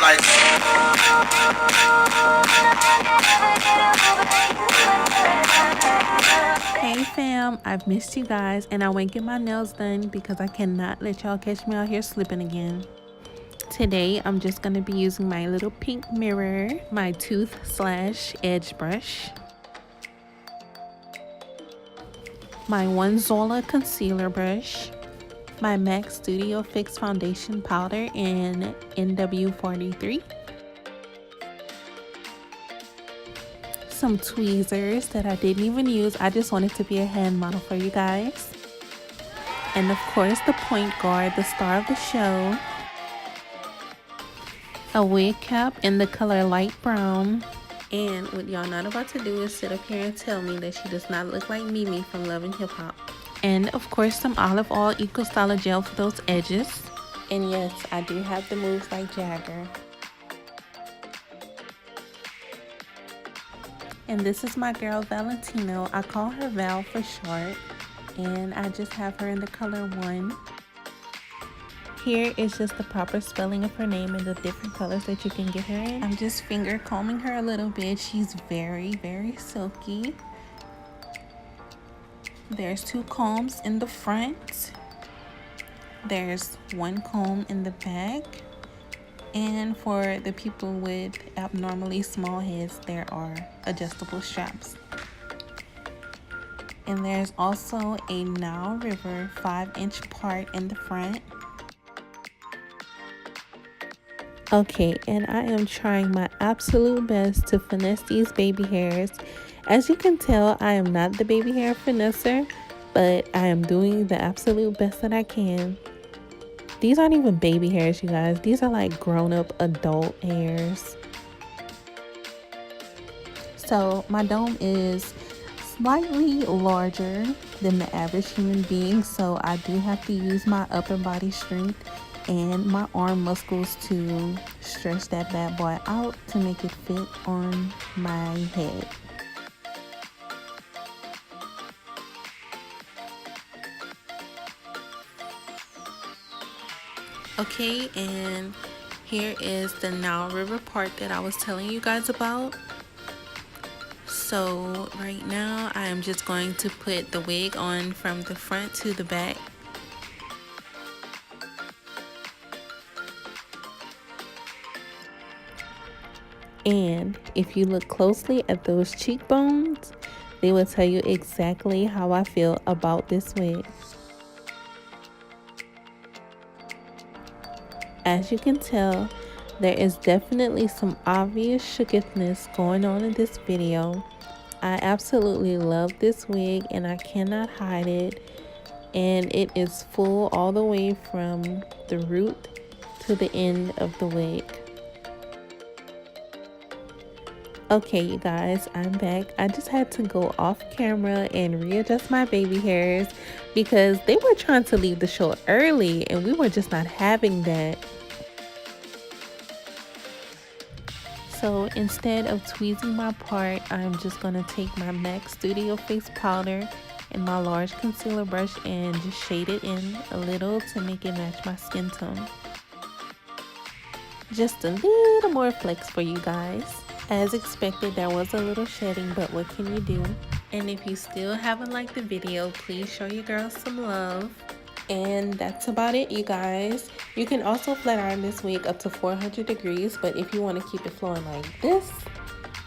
like. Hey fam, I've missed you guys and I went get my nails done because I cannot let y'all catch me out here slipping again. Today I'm just going to be using my little pink mirror, my tooth/edge brush, my One Zola concealer brush, my MAC Studio Fix foundation powder in NW43, some tweezers that I didn't even use. I just wanted to be a hand model for you guys. And of course the point guard, the star of the show, a wig cap in the color light brown. And what y'all not about to do is sit up here and tell me that she does not look like Mimi from Love and Hip Hop. And of course some olive oil Eco Styler gel for those edges. And yes, I do have the moves like Jagger. And this is my girl Valentino. I call her Val for short. And I just have her in the color 1. Here is just the proper spelling of her name and the different colors that you can get her in. I'm just finger combing her a little bit. She's very, very silky. There's 2 combs in the front. There's 1 comb in the back. And for the people with abnormally small heads, there are adjustable straps. And there's also a Nile River 5-inch part in the front. Okay, and I am trying my absolute best to finesse these baby hairs. As you can tell, I am not the baby hair finesser, but I am doing the absolute best that I can. These aren't even baby hairs, you guys. These are like grown-up adult hairs. So my dome is slightly larger than the average human being, so I do have to use my upper body strength and my arm muscles to stretch that bad boy out to make it fit on my head. Okay, and here is the Nile River part that I was telling you guys about. So right now I am just going to put the wig on from the front to the back. And if you look closely at those cheekbones, they will tell you exactly how I feel about this wig. As you can tell, there is definitely some obvious shookness going on in this video. I absolutely love this wig and I cannot hide it. And it is full all the way from the root to the end of the wig. Okay, you guys, I'm back. I just had to go off camera and readjust my baby hairs because they were trying to leave the show early and we were just not having that. So instead of tweezing my part, I'm just going to take my MAC Studio Fix powder and my large concealer brush and just shade it in a little to make it match my skin tone. Just a little more flex for you guys. As expected, there was a little shedding, but what can you do? And if you still haven't liked the video, please show your girls some love. And that's about it, you guys. You can also flat iron this wig up to 400 degrees, but if you want to keep it flowing like this,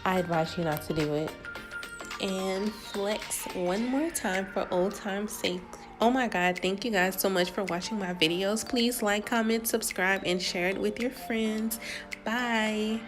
I advise you not to do it. And flex one more time for old time's sake. Oh my god, thank you guys so much for watching my videos. Please like, comment, subscribe, and share it with your friends. Bye.